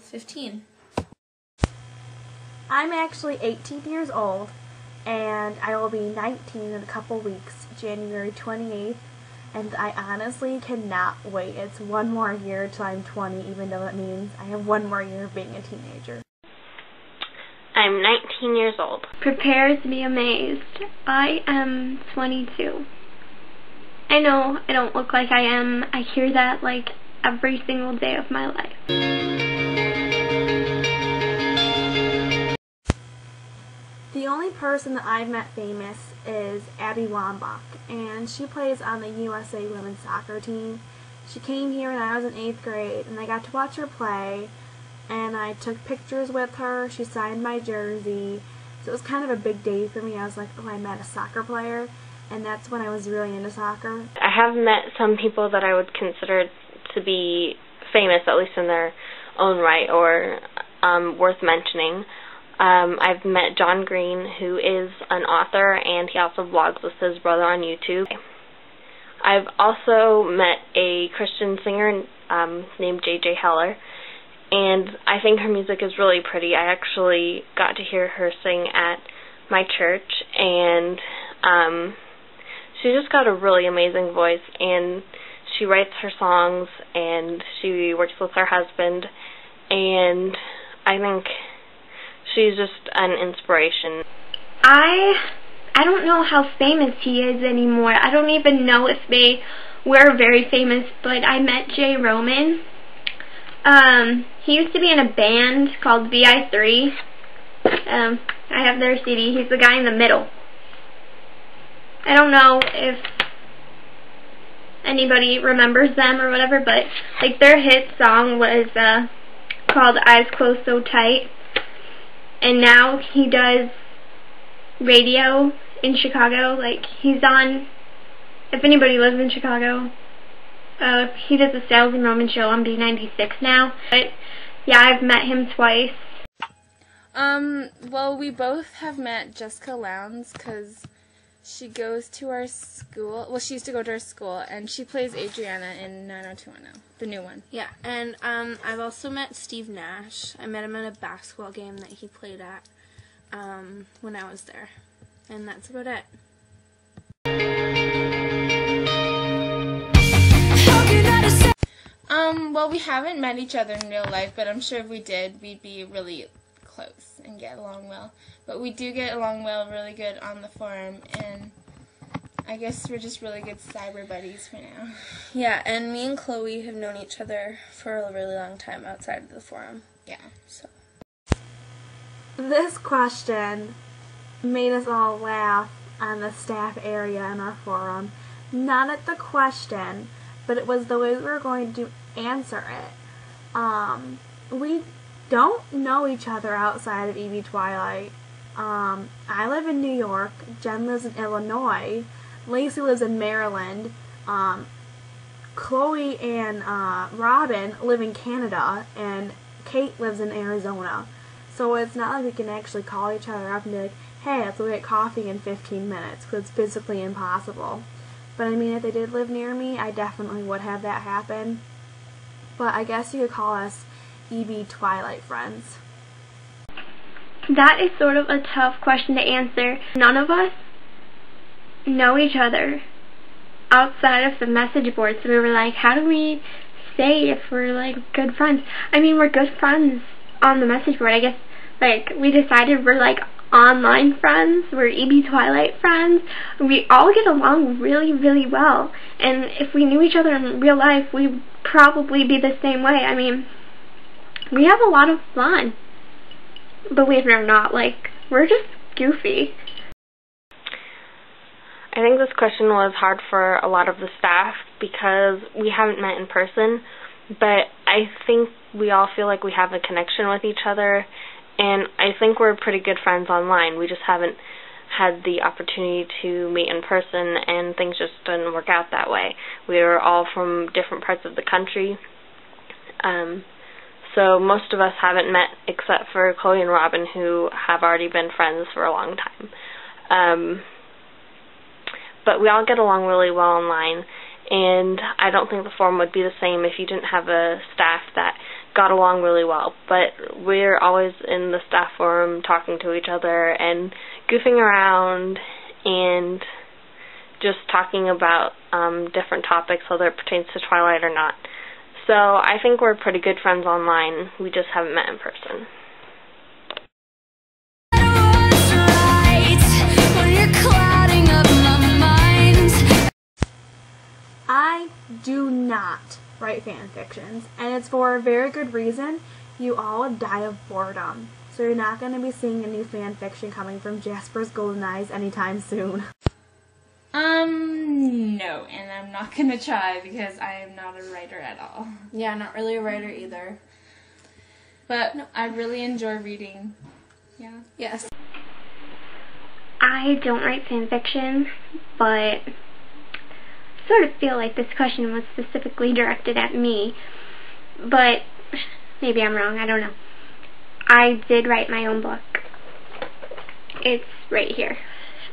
both 15. I'm actually 18 years old, and I will be 19 in a couple weeks, January 28th, and I honestly cannot wait. It's one more year till I'm 20, even though it means I have one more year of being a teenager. I'm 19 years old. Prepare to be amazed. I am 22. I know I don't look like I am. I hear that like every single day of my life. The only person that I've met famous is Abby Wambach, and she plays on the USA women's soccer team. She came here when I was in 8th grade, and I got to watch her play, and I took pictures with her. She signed my jersey, so it was kind of a big day for me. I was like, oh, I met a soccer player, and that's when I was really into soccer. I have met some people that I would consider to be famous, at least in their own right, or worth mentioning. I've met John Green, who is an author, and he also vlogs with his brother on YouTube. I've also met a Christian singer named J.J. Heller, and I think her music is really pretty. I actually got to hear her sing at my church, and she's just got a really amazing voice, and she writes her songs, and she works with her husband, and I think she's just an inspiration. I don't know how famous he is anymore. I don't even know if they were very famous, but I met Jay Roman. He used to be in a band called VI3. I have their CD. He's the guy in the middle. I don't know if anybody remembers them or whatever, but like their hit song was called Eyes Closed So Tight. And now he does radio in Chicago. Like, he's on, if anybody lives in Chicago, he does a Sales and Roman show on B96 now. But yeah, I've met him twice. Well, we both have met Jessica Lowndes because she goes to our school. Well, she used to go to our school, and she plays Adriana in 90210, the new one. Yeah, and I've also met Steve Nash. I met him at a basketball game that he played at when I was there. And that's about it. Well, we haven't met each other in real life, but I'm sure if we did, we'd be really close and get along well. But we do get along well, really good on the forum, and I guess we're just really good cyber buddies for now. Yeah, and me and Chloe have known each other for a really long time outside of the forum. Yeah. So This question made us all laugh on the staff area in our forum. Not at the question, but it was the way we were going to answer it. We don't know each other outside of ebtwilight. I live in New York, Jen lives in Illinois, Lacey lives in Maryland, Chloe and Robin live in Canada, and Kate lives in Arizona. So it's not like we can actually call each other up and be like, hey, let's go get coffee in 15 minutes, because it's physically impossible. But I mean, if they did live near me, I definitely would have that happen. But I guess you could call us ebtwilight friends. That is sort of a tough question to answer. None of us know each other outside of the message board, so we were like, how do we say if we're like good friends? I mean, we're good friends on the message board. I guess like we decided we're like online friends, we're ebtwilight friends. We all get along really, really well, and if we knew each other in real life, we'd probably be the same way. I mean, we have a lot of fun, believe it or not. Like, we're just goofy. I think this question was hard for a lot of the staff because we haven't met in person, but I think we all feel like we have a connection with each other, and I think we're pretty good friends online. We just haven't had the opportunity to meet in person, and things just didn't work out that way. We were all from different parts of the country, so most of us haven't met except for Chloe and Robin, who have already been friends for a long time. But we all get along really well online, and I don't think the forum would be the same if you didn't have a staff that got along really well, but we're always in the staff forum talking to each other and goofing around and just talking about different topics, whether it pertains to Twilight or not. So I think we're pretty good friends online. We just haven't met in person. I do not write fan fictions, and it's for a very good reason. You all would die of boredom. So you're not going to be seeing any fan fiction coming from Jasper's Golden Eyes anytime soon. No, and I'm not gonna try because I am not a writer at all. Yeah, not really a writer either. But no, I really enjoy reading. Yeah. Yes. I don't write fan fiction, but sort of feel like this question was specifically directed at me. But maybe I'm wrong, I don't know. I did write my own book. It's right here.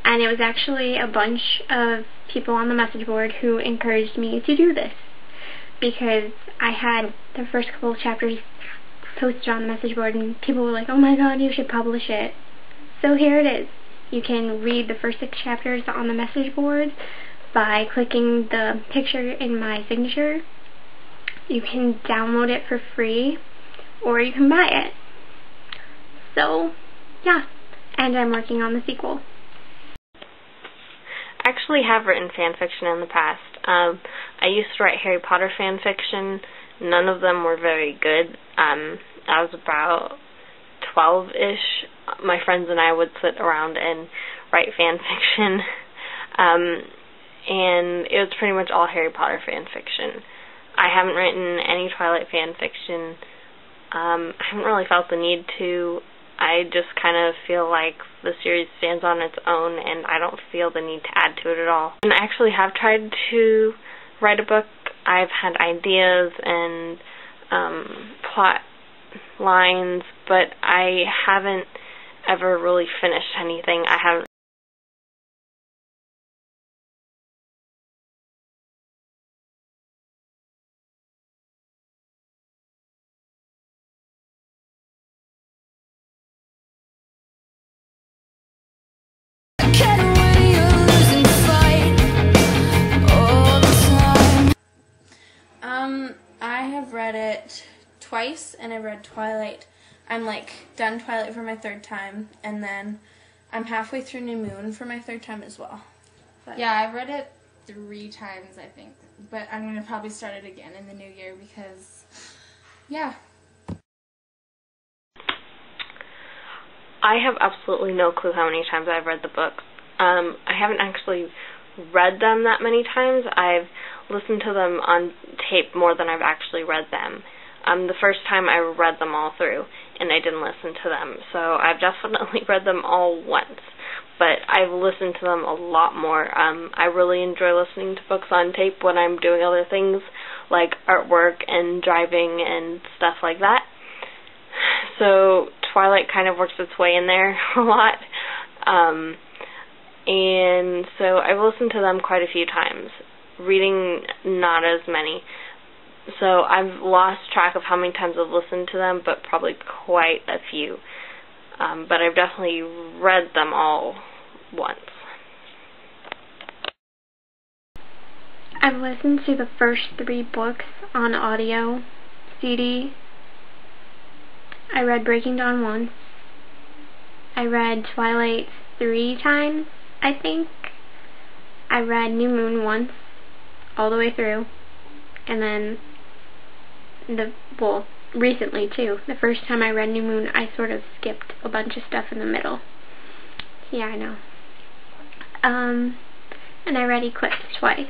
And it was actually a bunch of people on the message board who encouraged me to do this, because I had the first couple of chapters posted on the message board and people were like, oh my god, you should publish it. So here it is. You can read the first 6 chapters on the message board by clicking the picture in my signature. You can download it for free, or you can buy it. So, yeah. And I'm working on the sequel. I actually have written fan fiction in the past. I used to write Harry Potter fan fiction. None of them were very good. I was about 12-ish. My friends and I would sit around and write fan fiction. And it was pretty much all Harry Potter fan fiction. I haven't written any Twilight fan fiction. I haven't really felt the need to. I just kind of feel like the series stands on its own, and I don't feel the need to add to it at all. And I actually have tried to write a book. I've had ideas and plot lines, but I haven't ever really finished anything. I haven't I have read it twice, and I've read Twilight. I'm like done Twilight for my 3rd time, and then I'm halfway through New Moon for my 3rd time as well. But Yeah, I've read it 3 times, I think. But I'm gonna probably start it again in the new year because, yeah. I have absolutely no clue how many times I've read the books. I haven't actually read them that many times. I've listened to them on tape more than I've actually read them. The first time I read them all through, and I didn't listen to them. So I've definitely read them all once, but I've listened to them a lot more. I really enjoy listening to books on tape when I'm doing other things like artwork and driving and stuff like that. So Twilight kind of works its way in there a lot. And so I've listened to them quite a few times. Reading, not as many. So I've lost track of how many times I've listened to them, but probably quite a few. But I've definitely read them all once. I've listened to the first 3 books on audio CD. I read Breaking Dawn once. I read Twilight 3 times, I think. I read New Moon once, all the way through. And then, recently too. The first time I read New Moon, I sort of skipped a bunch of stuff in the middle. Yeah, I know. And I read Eclipse twice.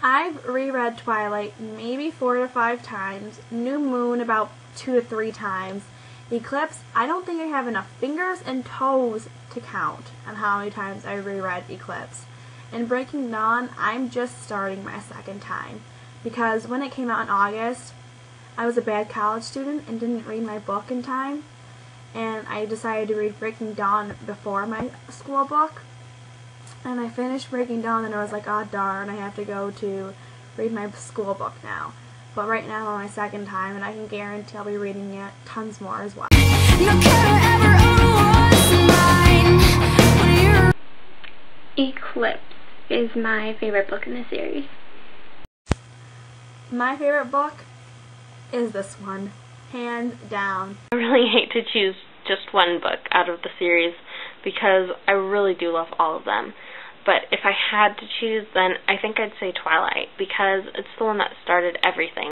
I've reread Twilight maybe 4 to 5 times, New Moon about 2 to 3 times. Eclipse, I don't think I have enough fingers and toes to count on how many times I reread Eclipse. And Breaking Dawn, I'm just starting my 2nd time, because when it came out in August, I was a bad college student and didn't read my book in time, and I decided to read Breaking Dawn before my school book. And I finished Breaking Dawn and I was like, oh darn, I have to go to read my school book now. but right now I'm on my second time, and I can guarantee I'll be reading it tons more as well. Eclipse is my favorite book in the series. My favorite book is this one, hands down. I really hate to choose just one book out of the series because I really do love all of them. But if I had to choose, then I think I'd say Twilight, because it's the one that started everything.